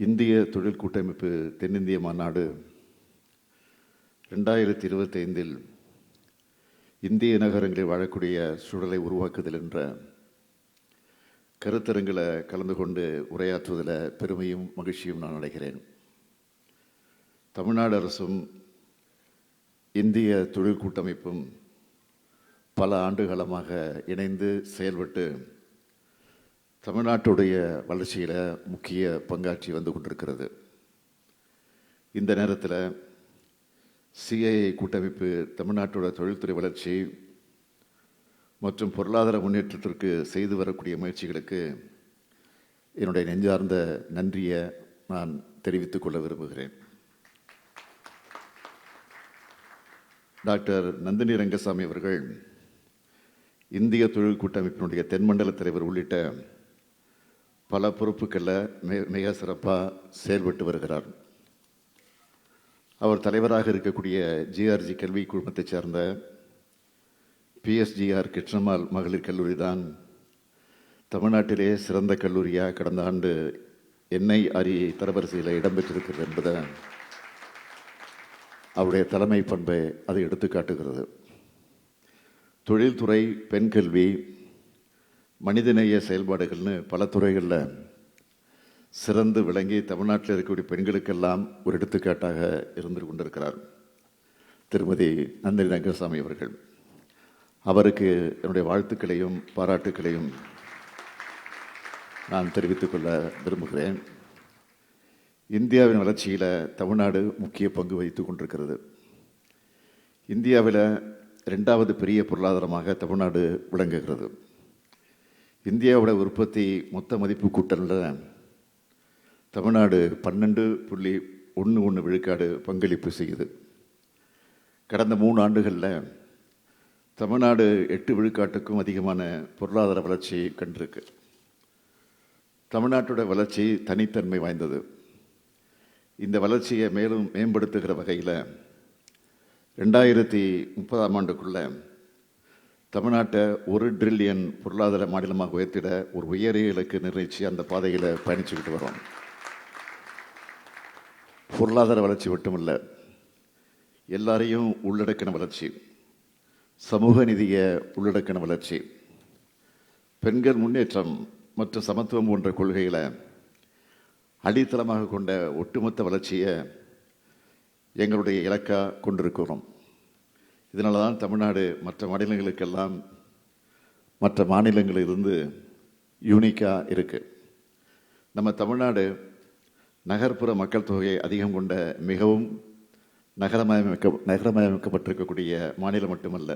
இந்திய தொழில் கூட்டமைப்பு தென்னிந்திய மாநாடு 2025 இந்திய நகரங்களில் வாழக்கூடிய சூழலை உருவாக்குதல் என்ற கருத்தரங்கில் கலந்து கொண்டு உரையாற்றுவதில் பெருமையும் மகிழ்ச்சியும் நான் அடைகிறேன். தமிழ்நாடு அரசும் இந்திய தொழில் கூட்டமைப்பும் பல ஆண்டுகாலமாக இணைந்து செயல்பட்டு தமிழ்நாட்டுடைய வளர்ச்சியில் முக்கிய பங்காற்றி வந்து கொண்டிருக்கிறது. இந்த நேரத்தில் சிஐஐ கூட்டமைப்பு தமிழ்நாட்டோட தொழில்துறை வளர்ச்சி மற்றும் பொருளாதார முன்னேற்றத்திற்கு செய்து வரக்கூடிய முயற்சிகளுக்கு என்னுடைய நெஞ்சார்ந்த நன்றியை நான் தெரிவித்துக் கொள்ள விரும்புகிறேன். டாக்டர் நந்தினி ரங்கசாமி அவர்கள் இந்திய தொழில் கூட்டமைப்பினுடைய தென்மண்டல தலைவர் உள்ளிட்ட பல பொறுப்புகளில் மிக சிறப்பாக செயல்பட்டு வருகிறார். அவர் தலைவராக இருக்கக்கூடிய ஜிஆர்ஜி கல்வி குழுமத்தைச் சேர்ந்த பிஎஸ்ஜிஆர் கிருஷ்ணம்மாள் மகளிர் கல்லூரி தான் தமிழ்நாட்டிலே சிறந்த கல்லூரியாக கடந்த ஆண்டு NIRE தரவரிசையில் இடம்பெற்றிருக்கிறது என்பதை அவருடைய தலைமை பண்பை அதை எடுத்து காட்டுகிறது. தொழில்துறை, பெண் கல்வி, மனிதநேய செயல்பாடுகள்னு பல துறைகளில் சிறந்து விளங்கி தமிழ்நாட்டில் இருக்கக்கூடிய பெண்களுக்கெல்லாம் ஒரு எடுத்துக்காட்டாக இருந்து கொண்டிருக்கிறார் திருமதி நந்தினி ரங்கசாமி அவர்கள். அவருக்கு என்னுடைய வாழ்த்துக்களையும் பாராட்டுக்களையும் நான் தெரிவித்துக் கொள்ள விரும்புகிறேன். இந்தியாவின் வளர்ச்சியில் தமிழ்நாடு முக்கிய பங்கு வகித்துக் கொண்டிருக்கிறது. இந்தியாவில் 2வது பெரிய பொருளாதாரமாக தமிழ்நாடு விளங்குகிறது. இந்தியாவோட உற்பத்தி மொத்த மதிப்பு கூட்டலில் தமிழ்நாடு 12.11 விழுக்காடு பங்களிப்பு செய்யுது. கடந்த 3 ஆண்டுகளில் தமிழ்நாடு 8 விழுக்காட்டுக்கும் அதிகமான பொருளாதார வளர்ச்சி கண்டிருக்கு. தமிழ்நாட்டோட வளர்ச்சி தனித்தன்மை வாய்ந்தது. இந்த வளர்ச்சியை மேலும் மேம்படுத்துகிற வகையில் 2030ஆம் ஆண்டுக்குள்ள தமிழ்நாட்டை 1 டிரில்லியன் பொருளாதார மாநிலமாக உயர்த்திட ஒரு உயரிய இலக்கு நிர்ணயித்து அந்த பாதையில் பயணிச்சுக்கிட்டு வரோம். பொருளாதார வளர்ச்சி மட்டுமல்ல, எல்லாரையும் உள்ளடக்கின வளர்ச்சி, சமூக நிதியை உள்ளடக்கின வளர்ச்சி, பெண்கள் முன்னேற்றம் மற்றும் சமத்துவம் போன்ற கொள்கைகளை அடித்தளமாக கொண்ட ஒட்டுமொத்த வளர்ச்சியை எங்களுடைய இலக்காக கொண்டிருக்கிறோம். இதனால தான் தமிழ்நாடு மற்ற மாநிலங்களுக்கெல்லாம் மற்ற மாநிலங்களிலிருந்து யூனிக்காக இருக்குது. நம்ம தமிழ்நாடு மக்கள் தொகையை அதிகம் கொண்ட மிகவும் நகரமயமாக்கப்பட்டிருக்கக்கூடிய மாநிலம் மட்டுமல்ல,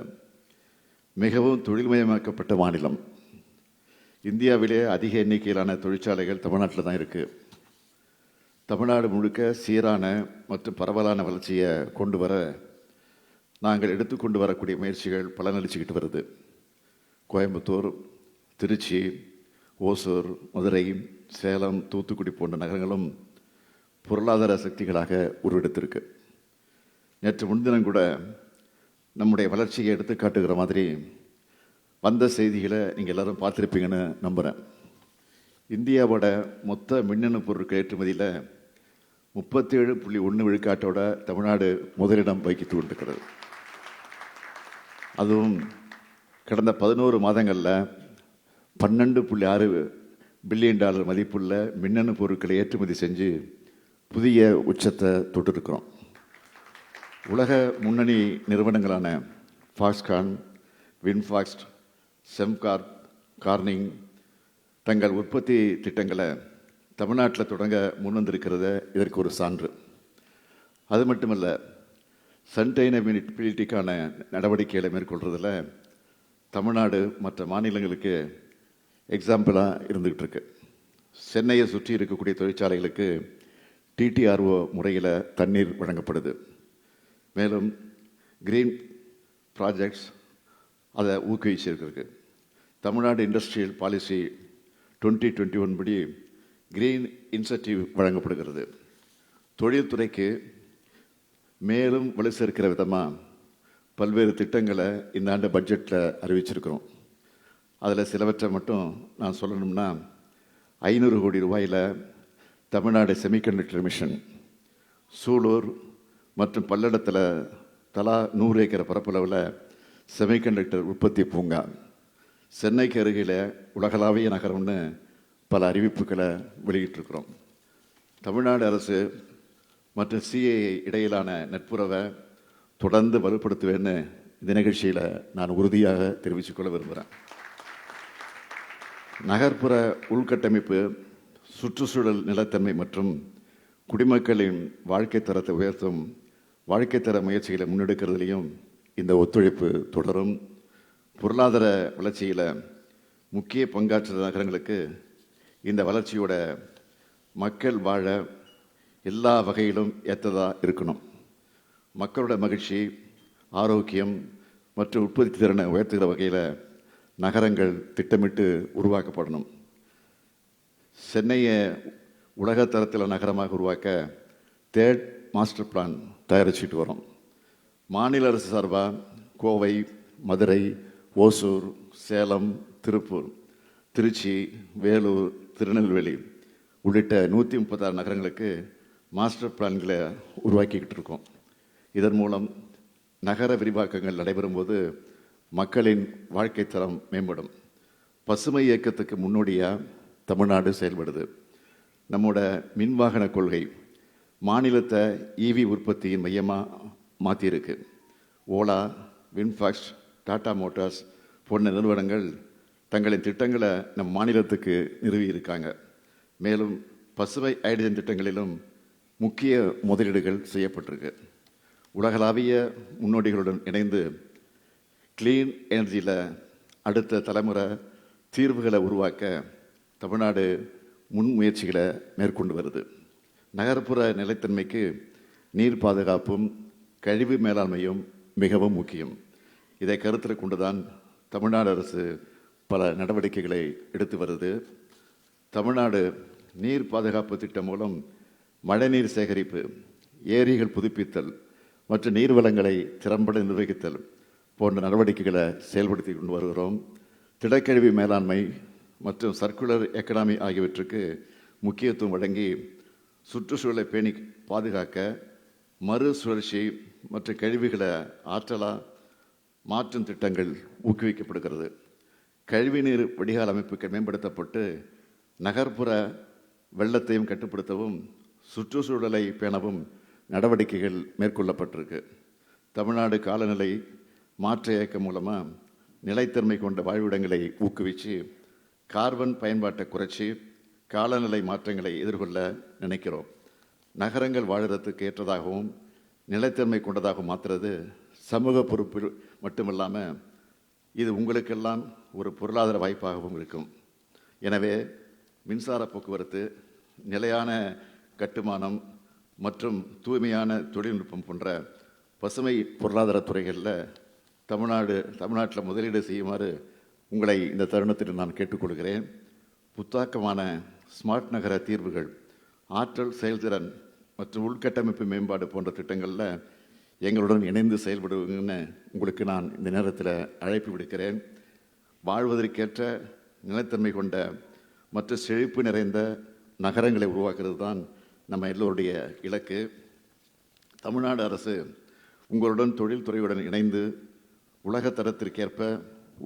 மிகவும் தொழில்மயமாக்கப்பட்ட மாநிலம். இந்தியாவிலே அதிக எண்ணிக்கையிலான தொழிற்சாலைகள் தமிழ்நாட்டில் தான் இருக்குது. தமிழ்நாடு முழுக்க சீரான மற்றும் பரவலான வளர்ச்சியை கொண்டு வர நாங்கள் எடுத்துக்கொண்டு வரக்கூடிய முயற்சிகள் பலனளிச்சுக்கிட்டு வருது. கோயம்புத்தூர், திருச்சி, ஓசூர், மதுரை, சேலம், தூத்துக்குடி போன்ற நகரங்களும் பொருளாதார சக்திகளாக உருவெடுத்திருக்கு. நேற்று முன்தினம் கூட நம்முடைய வளர்ச்சியை எடுத்து காட்டுகிற மாதிரி வந்த செய்திகளை நீங்கள் எல்லாரும் பார்த்துருப்பீங்கன்னு நம்புகிறேன். இந்தியாவோட மொத்த மின்னணு பொருட்கள் ஏற்றுமதியில் 37.1 விழுக்காட்டோட தமிழ்நாடு முதலிடம் வகித்து கொண்டிருக்கிறது. அதுவும் கடந்த 11 மாதங்களில் $12.6 பில்லியன் மதிப்புள்ள மின்னணு பொருட்களை ஏற்றுமதி செஞ்சு புதிய உச்சத்தை தொட்டிருக்கிறோம். உலக முன்னணி நிறுவனங்களான ஃபாக்ஸ்கான், வின்ஃபாக்ஸ்ட், செம்கார்ப், கார்னிங் தங்கள் உற்பத்தி திட்டங்களை தமிழ்நாட்டில் தொடங்க முன்வந்திருக்கிறத இதற்கு ஒரு சான்று. அது மட்டுமல்ல, சஸ்டைனபிலிட்டிக்கான நடவடிக்கைகளை மேற்கொள்றதில் தமிழ்நாடு மற்ற மாநிலங்களுக்கு எக்ஸாம்பிளாக இருந்துகிட்டு இருக்கு. சென்னையை சுற்றி இருக்கக்கூடிய தொழிற்சாலைகளுக்கு TTRO முறையில் தண்ணீர் வழங்கப்படுது. மேலும் கிரீன் ப்ராஜெக்ட்ஸ் அதை ஊக்குவிச்சிருக்கு. தமிழ்நாடு இண்டஸ்ட்ரியல் பாலிசி 2021 படி கிரீன் இன்சென்டிவ் வழங்கப்படுகிறது. தொழில்துறைக்கு மேலும் வலு சேர்க்கிற விதமாக பல்வேறு திட்டங்களை இந்த ஆண்டு பட்ஜெட்டில் அறிவிச்சிருக்கிறோம். அதில் சிலவற்றை மட்டும் நான் சொல்லணும்னா, 500 கோடி ரூபாயில் தமிழ்நாடு செமிகண்டக்டர் மிஷன், சூலூர் மற்றும் பல்லடத்தில் தலா 100 ஏக்கர் பரப்பளவில் செமிகண்டக்டர் உற்பத்தி பூங்கா, சென்னைக்கு அருகில் உலகளாவிய நகரம்னு பல அறிவிப்புகளை வெளியிட்டிருக்கிறோம். தமிழ்நாடு அரசு மற்றும் சிஏஏ இடையிலான நட்புறவை தொடர்ந்து வலுப்படுத்துவேன்னு இந்த நிகழ்ச்சியில் நான் உறுதியாக தெரிவித்துக்கொள்ள விரும்புகிறேன். நகர்ப்புற உள்கட்டமைப்பு, சுற்றுச்சூழல் நிலத்தன்மை மற்றும் குடிமக்களின் வாழ்க்கை தரத்தை உயர்த்தும் வாழ்க்கை தர முயற்சிகளை முன்னெடுக்கிறதுலையும் இந்த ஒத்துழைப்பு தொடரும். பொருளாதார வளர்ச்சியில் முக்கிய பங்காற்றுற நகரங்களுக்கு இந்த வளர்ச்சியோட மக்கள் வாழ எல்லா வகையிலும் ஏற்றதாக இருக்கணும். மக்களோட மகிழ்ச்சி, ஆரோக்கியம் மற்றும் உற்பத்தி திறனை உயர்த்துகிற வகையில் நகரங்கள் திட்டமிட்டு உருவாக்கப்படணும். சென்னையை உலக தரத்தில் நகரமாக உருவாக்க 3rd மாஸ்டர் பிளான் தயாரிச்சுட்டு வரோம். மாநில அரசு சார்பாக கோவை, மதுரை, ஓசூர், சேலம், திருப்பூர், திருச்சி, வேலூர், திருநெல்வேலி உள்ளிட்ட 136 நகரங்களுக்கு மாஸ்டர் பிளான்களை உருவாக்கிக்கிட்டு இருக்கோம். இதன் மூலம் நகர விரிவாக்கங்கள் நடைபெறும் போது மக்களின் வாழ்க்கை தரம் மேம்படும். பசுமை இயக்கத்துக்கு முன்னோடியாக தமிழ்நாடு செயல்படுது. நம்மோட மின்வாகன கொள்கை மாநிலத்தை EV உற்பத்தியின் மையமாக மாற்றியிருக்கு. ஓலா, வின்ஃபாக்ஸ், டாடா மோட்டார்ஸ் போன்ற நிறுவனங்கள் தங்களின் திட்டங்களை நம் மாநிலத்துக்கு நிறுவியிருக்காங்க. மேலும் பசுமை ஹைட்ரஜன் திட்டங்களிலும் முக்கிய முதலீடுகள் செய்யப்பட்டிருக்கு. உலகளாவிய முன்னோடிகளுடன் இணைந்து கிளீன் எனர்ஜியில் அடுத்த தலைமுறை தீர்வுகளை உருவாக்க தமிழ்நாடு முன்முயற்சிகளை மேற்கொண்டு வருது. நகர்ப்புற நிலைத்தன்மைக்கு நீர் பாதுகாப்பும் கழிவு மேலாண்மையும் மிகவும் முக்கியம். இதை கருத்தில் கொண்டுதான் தமிழ்நாடு அரசு பல நடவடிக்கைகளை எடுத்து வருது. தமிழ்நாடு நீர் பாதுகாப்பு திட்டம் மூலம் மழைநீர் சேகரிப்பு, ஏரிகள் புதுப்பித்தல் மற்றும் நீர்வளங்களை திறம்பட நிர்வகித்தல் போன்ற நடவடிக்கைகளை செயல்படுத்தி கொண்டு வருகிறோம். திடக்கழிவு மேலாண்மை மற்றும் சர்க்குலர் எக்கனாமி ஆகியவற்றுக்கு முக்கியத்துவம் வழங்கி சுற்றுச்சூழலை பேணி பாதுகாக்க மறுசுழற்சி மற்றும் கழிவுகளை ஆற்றலாக மாற்றும் திட்டங்கள் ஊக்குவிக்கப்படுகிறது. கழிவுநீர் வடிகால் அமைப்புகள் மேம்படுத்தப்பட்டு நகர்ப்புற வெள்ளத்தையும் கட்டுப்படுத்தவும் சுற்றுச்சூழலை பேணவும் நடவடிக்கைகள் மேற்கொள்ளப்பட்டிருக்கு. தமிழ்நாடு காலநிலை மாற்ற இயக்கம் மூலமாக நிலைத்தன்மை கொண்ட வாழ்விடங்களை ஊக்குவித்து கார்பன் பயன்பாட்டை குறைச்சி காலநிலை மாற்றங்களை எதிர்கொள்ள நினைக்கிறோம். நகரங்கள் வாழுறதுக்கு ஏற்றதாகவும் நிலைத்தன்மை கொண்டதாகவும் மாற்றுறது சமூக பொறுப்பு மட்டுமில்லாமல் இது உங்களுக்கெல்லாம் ஒரு பொருளாதார வாய்ப்பாகவும் இருக்கும். எனவே மின்சார போக்குவரத்து, நிலையான கட்டுமானம் மற்றும் தூய்மையான தொழில்நுட்பம் போன்ற பசுமை பொருளாதார துறைகளில் தமிழ்நாட்டில் முதலீடு செய்யுமாறு உங்களை இந்த தருணத்தில் நான் கேட்டுக்கொள்கிறேன். புத்தாக்கமான ஸ்மார்ட் நகர தீர்வுகள், ஆற்றல் செயல்திறன் மற்றும் உள்கட்டமைப்பு மேம்பாடு போன்ற திட்டங்களில் எங்களுடன் இணைந்து செயல்படுவீங்கன்னு உங்களுக்கு நான் இந்த நேரத்தில் அழைப்பு விடுக்கிறேன். வாழ்வதற்கேற்ற நிலைத்தன்மை கொண்ட மற்றும் செழிப்பு நிறைந்த நகரங்களை உருவாக்குறது தான் நம்ம எல்லோருடைய இலக்கு. தமிழ்நாடு அரசு உங்களுடன் தொழில்துறையுடன் இணைந்து உலக தரத்திற்கேற்ப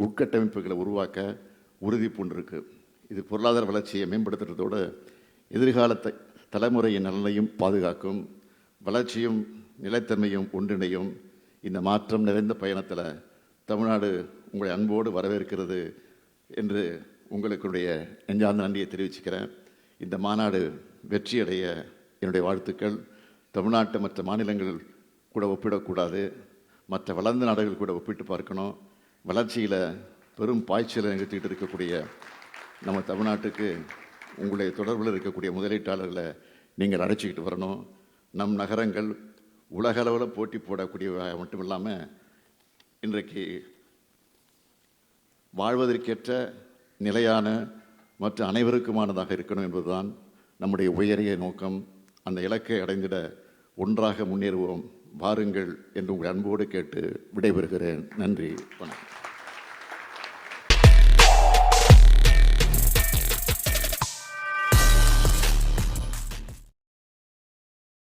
உட்கட்டமைப்புகளை உருவாக்க உறுதி பூண்டிருக்கு. இது பொருளாதார வளர்ச்சியை மேம்படுத்துறதோடு எதிர்கால தலைமுறையின் நலனையும் பாதுகாக்கும். வளர்ச்சியும் நிலைத்தன்மையும் ஒன்றிணையும். இந்த மாற்றம் நிறைந்த பயணத்தில் தமிழ்நாடு உங்களை அன்போடு வரவேற்கிறது என்று உங்களுடைய நெஞ்சார்ந்த நன்றியை தெரிவிச்சுக்கிறேன். இந்த மாநாடு வெற்றியடைய என்னுடைய வாழ்த்துக்கள். தமிழ்நாட்டை மற்ற மாநிலங்கள் கூட ஒப்பிடக்கூடாது, மற்ற வளர்ந்த நாடுகள் கூட ஒப்பிட்டு பார்க்கணும். வளர்ச்சியில் பெரும் பாய்ச்சலை நிகழ்த்திட்டு இருக்கக்கூடிய நம்ம தமிழ்நாட்டுக்கு உங்களுடைய தொடர்பில் இருக்கக்கூடிய முதலீட்டாளர்களை நீங்கள் அழைச்சிக்கிட்டு வரணும். நம் நகரங்கள் உலகளவில் போட்டி போடக்கூடிய மட்டும் இல்லாமல் இன்றைக்கு வாழ்வதற்கேற்ற நிலையான மற்றும் அனைவருக்குமானதாக இருக்கணும் என்பதுதான் நம்முடைய உயரிய நோக்கம். அந்த இலக்கை அடைந்திட ஒன்றாக முன்னேறுவோம், வாருங்கள் என்று உங்கள் அன்போடு கேட்டு விடைபெறுகிறேன். நன்றி, வணக்கம்.